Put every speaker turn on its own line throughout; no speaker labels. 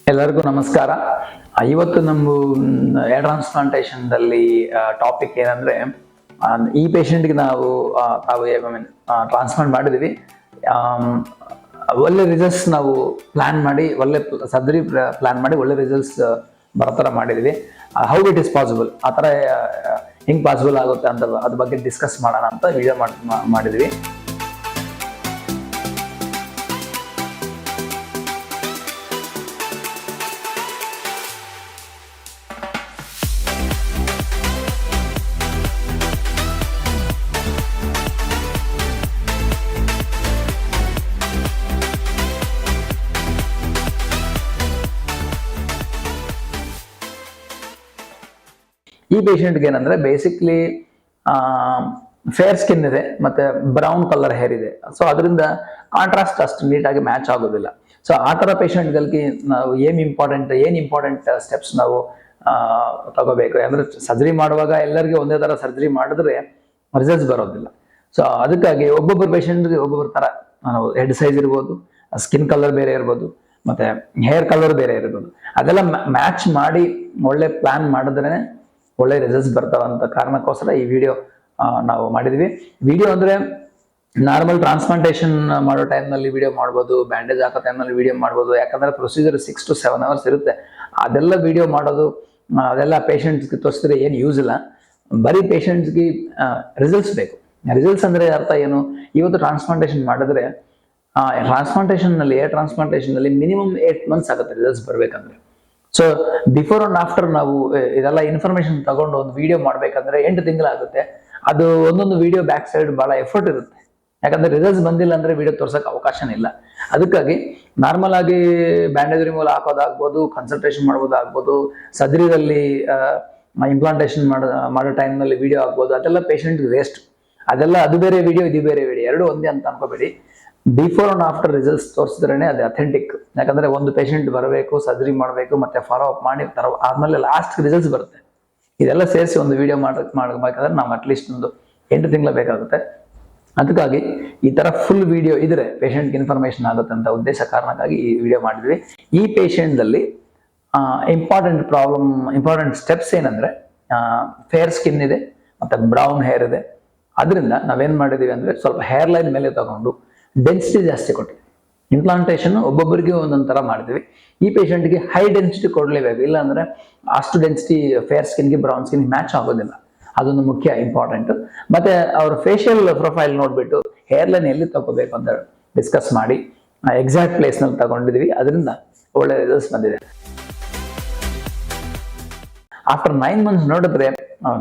ಎಲ್ಲರಿಗೂ ನಮಸ್ಕಾರ. ಇವತ್ತು ನಮ್ಮ ಏರ್ ಟ್ರಾನ್ಸ್ಪ್ಲಾಂಟೇಷನ್ದಲ್ಲಿ ಟಾಪಿಕ್ ಏನಂದ್ರೆ, ಈ ಪೇಷಂಟ್ಗೆ ನಾವು ಟ್ರಾನ್ಸ್ಪ್ಲಾಂಟ್ ಮಾಡಿದ್ವಿ. ಒಳ್ಳೆ ರಿಸಲ್ಟ್ಸ್ ನಾವು ಪ್ಲಾನ್ ಮಾಡಿ, ಒಳ್ಳೆ ಸರ್ಜರಿ ಪ್ಲಾನ್ ಮಾಡಿ ಒಳ್ಳೆ ರಿಸಲ್ಟ್ಸ್ ಬರೋ ಮಾಡಿದ್ವಿ. ಹೌ ಇಟ್ ಇಸ್ ಪಾಸಿಬಲ್, ಆ ಥರ ಹೆಂಗೆ ಪಾಸಿಬಲ್ ಆಗುತ್ತೆ ಅಂತ ಅದ್ರ ಬಗ್ಗೆ ಡಿಸ್ಕಸ್ ಮಾಡೋಣ ಅಂತ ವಿಡಿಯೋ ಮಾಡಿದ್ವಿ. ಈ ಪೇಷಂಟ್ಗೆ ಏನಂದ್ರೆ ಬೇಸಿಕ್ಲಿ ಫೇರ್ ಸ್ಕಿನ್ ಇದೆ ಮತ್ತೆ ಬ್ರೌನ್ ಕಲರ್ ಹೇರ್ ಇದೆ. ಸೊ ಅದರಿಂದ ಕಾಂಟ್ರಾಸ್ಟ್ ಅಷ್ಟು ನೀಟಾಗಿ ಮ್ಯಾಚ್ ಆಗೋದಿಲ್ಲ. ಸೊ ಆ ಥರ ಪೇಷಂಟ್ಗಳಿಗೆ ನಾವು ಏನ್ ಇಂಪಾರ್ಟೆಂಟ್ ಸ್ಟೆಪ್ಸ್ ನಾವು ತಗೋಬೇಕು ಅಂದ್ರೆ, ಸರ್ಜರಿ ಮಾಡುವಾಗ ಎಲ್ಲರಿಗೂ ಒಂದೇ ತರ ಸರ್ಜರಿ ಮಾಡಿದ್ರೆ ರಿಸಲ್ಟ್ಸ್ ಬರೋದಿಲ್ಲ. ಸೊ ಅದಕ್ಕಾಗಿ ಒಬ್ಬೊಬ್ಬರು ಪೇಷಂಟ್ಗೆ ಒಬ್ಬೊಬ್ಬರ ತರ ಹೆಡ್ ಸೈಜ್ ಇರ್ಬೋದು, ಸ್ಕಿನ್ ಕಲರ್ ಬೇರೆ ಇರ್ಬೋದು, ಮತ್ತೆ ಹೇರ್ ಕಲರ್ ಬೇರೆ ಇರ್ಬೋದು. ಅದೆಲ್ಲ ಮ್ಯಾಚ್ ಮಾಡಿ ಒಳ್ಳೆ ಪ್ಲಾನ್ ಮಾಡಿದ್ರೆ ಒಳ್ಳೆ ರಿಸಲ್ಟ್ಸ್ ಬರ್ತಾವಂತ ಕಾರಣಕ್ಕೋಸ್ಕರ ಈ ವಿಡಿಯೋ ನಾವು ಮಾಡಿದ್ವಿ. ವಿಡಿಯೋ ಅಂದ್ರೆ ನಾರ್ಮಲ್ ಟ್ರಾನ್ಸ್ಪ್ಲಾಂಟೇಷನ್ ಮಾಡೋ ಟೈಮ್ನಲ್ಲಿ ವಿಡಿಯೋ ಮಾಡ್ಬೋದು, ಬ್ಯಾಂಡೇಜ್ ಹಾಕೋ ಟೈಮ್ನಲ್ಲಿ ವಿಡಿಯೋ ಮಾಡ್ಬೋದು. ಯಾಕಂದ್ರೆ ಪ್ರೊಸೀಜರ್ 6 to 7 hours ಇರುತ್ತೆ. ಅದೆಲ್ಲ ವಿಡಿಯೋ ಮಾಡೋದು, ಅದೆಲ್ಲ ಪೇಷಂಟ್ಸ್ಗೆ ತೋರಿಸಿದ್ರೆ ಏನು ಯೂಸ್ ಇಲ್ಲ. ಬರೀ ಪೇಷಂಟ್ಸ್ಗೆ ರಿಸಲ್ಟ್ಸ್ ಬೇಕು. ರಿಸಲ್ಟ್ಸ್ ಅಂದ್ರೆ ಅರ್ಥ ಏನು? ಇವತ್ತು ಟ್ರಾನ್ಸ್ಪ್ಲಾಂಟೇಷನ್ ಮಾಡಿದ್ರೆ ಏರ್ ಟ್ರಾನ್ಸ್ಪ್ಲಾಂಟೇಷನ್ ನಲ್ಲಿ ಮಿನಿಮಮ್ 8 months ಆಗುತ್ತೆ ರಿಸಲ್ಟ್ಸ್ ಬರ್ಬೇಕಂದ್ರೆ. ಸೊ ಬಿಫೋರ್ ಅಂಡ್ ಆಫ್ಟರ್ ನಾವು ಇದೆಲ್ಲ ಇನ್ಫಾರ್ಮೇಶನ್ ತಗೊಂಡು ಒಂದು ವಿಡಿಯೋ ಮಾಡ್ಬೇಕಂದ್ರೆ 8 ತಿಂಗಳಾಗುತ್ತೆ. ಅದು ಒಂದೊಂದು ವಿಡಿಯೋ ಬ್ಯಾಕ್ ಸೈಡ್ ಬಹಳ ಎಫರ್ಟ್ ಇರುತ್ತೆ. ಯಾಕಂದ್ರೆ ರಿಸಲ್ಟ್ಸ್ ಬಂದಿಲ್ಲ ಅಂದ್ರೆ ವಿಡಿಯೋ ತೋರ್ಸಕ್ ಅವಕಾಶನೇ ಇಲ್ಲ. ಅದಕ್ಕಾಗಿ ನಾರ್ಮಲ್ ಆಗಿ ಬ್ಯಾಂಡೇಜ್ ರಿಮೂವಲ್ ಹಾಕೋದಾಗ್ಬೋದು, ಕನ್ಸಲ್ಟೇಷನ್ ಮಾಡ್ಬೋದಾಗ್ಬೋದು, ಸರ್ಜರಿದಲ್ಲಿ ಇಂಪ್ಲಾಂಟೇಷನ್ ಮಾಡೋ ಟೈಮ್ನಲ್ಲಿ ವಿಡಿಯೋ ಆಗ್ಬೋದು. ಅದೆಲ್ಲ ಪೇಷಂಟ್ ವೇಸ್ಟ್. ಅದು ಬೇರೆ ವಿಡಿಯೋ, ಇದು ಬೇರೆ ವಿಡಿಯೋ, ಎರಡು ಒಂದೇ ಅಂತ ಅನ್ಕೋಬೇಡಿ. ಬಿಫೋರ್ ಅಂಡ್ ಆಫ್ಟರ್ ರಿಸಲ್ಟ್ಸ್ ತೋರಿಸಿದ್ರೇನೆ ಅದು ಅಥೆಂಟಿಕ್. ಯಾಕಂದ್ರೆ ಒಂದು ಪೇಷಂಟ್ ಬರಬೇಕು, ಸರ್ಜರಿ ಮಾಡಬೇಕು, ಮತ್ತೆ ಫಾಲೋ ಅಪ್ ಮಾಡಿ ಆದ್ಮೇಲೆ ಲಾಸ್ಟ್ ರಿಸಲ್ಟ್ಸ್ ಬರುತ್ತೆ. ಇದೆಲ್ಲ ಸೇರಿಸಿ ಒಂದು ವಿಡಿಯೋ ಮಾಡಬೇಕಾದ್ರೆ ನಾವು ಅಟ್ಲೀಸ್ಟ್ ಒಂದು 8 ತಿಂಗಳು ಬೇಕಾಗುತ್ತೆ. ಅದಕ್ಕಾಗಿ ಈ ತರ ಫುಲ್ ವಿಡಿಯೋ ಇದ್ರೆ ಪೇಷಂಟ್ಗೆ ಇನ್ಫಾರ್ಮೇಶನ್ ಆಗುತ್ತೆ ಅಂತ ಉದ್ದೇಶ ಕಾರಣಕ್ಕಾಗಿ ಈ ವಿಡಿಯೋ ಮಾಡಿದ್ವಿ. ಈ ಪೇಷಂಟ್ದಲ್ಲಿ ಇಂಪಾರ್ಟೆಂಟ್ ಸ್ಟೆಪ್ಸ್ ಏನಂದ್ರೆ, ಫೇರ್ ಸ್ಕಿನ್ ಇದೆ ಮತ್ತೆ ಬ್ರೌನ್ ಹೇರ್ ಇದೆ. ಅದರಿಂದ ನಾವೇನ್ ಮಾಡಿದೀವಿ ಅಂದ್ರೆ, ಸ್ವಲ್ಪ ಹೇರ್ ಲೈನ್ ಮೇಲೆ ತಗೊಂಡು ಡೆನ್ಸಿಟಿ ಜಾಸ್ತಿ ಕೊಟ್ಟಿವಿ. ಇಂಪ್ಲಾಂಟೇಷನ್ ಒಬ್ಬೊಬ್ಬರಿಗೆ ಒಂದೊಂದು ತರ ಮಾಡಿದ್ವಿ. ಈ ಪೇಷಂಟ್ಗೆ ಹೈ ಡೆನ್ಸಿಟಿ ಕೊಡ್ಲೇಬೇಕು, ಇಲ್ಲ ಅಂದ್ರೆ ಅಷ್ಟು ಡೆನ್ಸಿಟಿ ಫೇರ್ ಸ್ಕಿನ್ಗೆ ಬ್ರೌನ್ ಸ್ಕಿನ್ ಮ್ಯಾಚ್ ಆಗೋದಿಲ್ಲ. ಅದೊಂದು ಮುಖ್ಯ ಇಂಪಾರ್ಟೆಂಟ್. ಮತ್ತೆ ಅವ್ರ ಫೇಶಿಯಲ್ ಪ್ರೊಫೈಲ್ ನೋಡ್ಬಿಟ್ಟು ಹೇರ್ ಲೈನ್ ಎಲ್ಲಿ ತಗೋಬೇಕು ಅಂತ ಡಿಸ್ಕಸ್ ಮಾಡಿ ಎಕ್ಸಾಕ್ಟ್ ಪ್ಲೇಸ್ ನಲ್ಲಿ ತಗೊಂಡಿದ್ವಿ. ಅದರಿಂದ ಒಳ್ಳೆ ರಿಸಲ್ಟ್ಸ್ ಬಂದಿದೆ. ಆಫ್ಟರ್ 9 months ನೋಡಿದ್ರೆ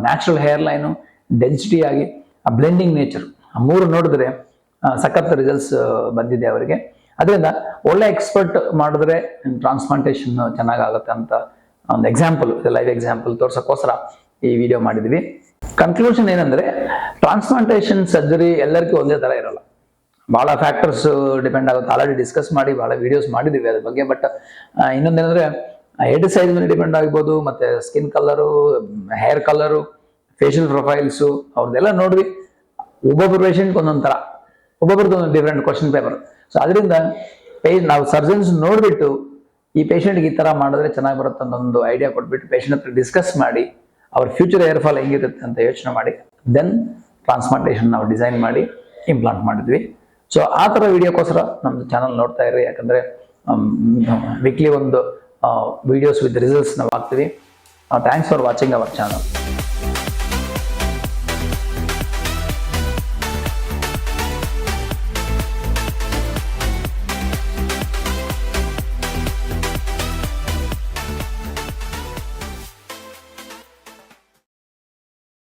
ನ್ಯಾಚುರಲ್ ಹೇರ್ ಲೈನು, ಡೆನ್ಸಿಟಿ ಆಗಿ ಬ್ಲೆಂಡಿಂಗ್ ನೇಚರ್, 3 ನೋಡಿದ್ರೆ ಸಖತ್ ರಿಸಲ್ಟ್ಸ್ ಬಂದಿದೆ ಅವರಿಗೆ. ಅದರಿಂದ ಒಳ್ಳೆ ಎಕ್ಸ್ಪರ್ಟ್ ಮಾಡಿದ್ರೆ ಟ್ರಾನ್ಸ್ಪ್ಲಾಂಟೇಷನ್ ಚೆನ್ನಾಗಾಗುತ್ತೆ ಅಂತ ಒಂದು ಎಕ್ಸಾಂಪಲ್, ಲೈವ್ ಎಕ್ಸಾಂಪಲ್ ತೋರ್ಸಕ್ಕೋಸ್ಕರ ಈ ವಿಡಿಯೋ ಮಾಡಿದ್ವಿ. ಕನ್ಕ್ಲೂಷನ್ ಏನಂದ್ರೆ, ಟ್ರಾನ್ಸ್ಪ್ಲಾಂಟೇಷನ್ ಸರ್ಜರಿ ಎಲ್ಲರಿಗೂ ಒಂದೇ ತರ ಇರಲ್ಲ. ಬಹಳ ಫ್ಯಾಕ್ಟರ್ಸ್ ಡಿಪೆಂಡ್ ಆಗುತ್ತೆ. ಆಲ್ರೆಡಿ ಡಿಸ್ಕಸ್ ಮಾಡಿ ಬಹಳ ವಿಡಿಯೋಸ್ ಮಾಡಿದೀವಿ ಅದ್ರ ಬಗ್ಗೆ. ಬಟ್ ಇನ್ನೊಂದೇನಂದ್ರೆ, ಹೆಡ್ ಸೈಜ್ ಮೇಲೆ ಡಿಪೆಂಡ್ ಆಗ್ಬೋದು, ಮತ್ತೆ skin colour, hair colour, facial profiles ಅವ್ರದ್ದೆಲ್ಲ ನೋಡ್ವಿ. ಒಬ್ಬೊಬ್ಬರು ಪೇಷಂಟ್ ಒಂದೊಂದು ತರ, ಒಬ್ಬೊಬ್ರದ್ದು ಒಂದು ಡಿಫ್ರೆಂಟ್ ಕ್ವಶನ್ ಪೇಪರ್. ಸೊ ಅದರಿಂದ ನಾವು ಸರ್ಜನ್ಸ್ ನೋಡ್ಬಿಟ್ಟು ಈ ಪೇಷಂಟ್ಗೆ ಈ ತರ ಮಾಡಿದ್ರೆ ಚೆನ್ನಾಗಿ ಬರುತ್ತೆ ಅಂತ ಒಂದು ಐಡಿಯಾ ಕೊಟ್ಬಿಟ್ಟು ಪೇಷಂಟ್ ಹತ್ರ ಡಿಸ್ಕಸ್ ಮಾಡಿ ಅವ್ರ ಫ್ಯೂಚರ್ ಹೇರ್ ಫಾಲ್ ಹೆಂಗಿರುತ್ತೆ ಅಂತ ಯೋಚನೆ ಮಾಡಿ ದೆನ್ ಟ್ರಾನ್ಸ್ಪ್ಲಾಂಟೇಷನ್ ನಾವು ಡಿಸೈನ್ ಮಾಡಿ ಇಂಪ್ಲಾಂಟ್ ಮಾಡಿದ್ವಿ. ಸೊ ಆ ತರ ವಿಡಿಯೋಕ್ಕೋಸ್ಕರ ನಮ್ದು ಚಾನಲ್ ನೋಡ್ತಾ ಇರಿ. ಯಾಕಂದ್ರೆ ವೀಕ್ಲಿ ಒಂದು ವಿಡಿಯೋಸ್ ವಿತ್ ರಿಸಲ್ಟ್ಸ್ ನಾವು ಹಾಕ್ತೀವಿ. Thanks for watching our channel.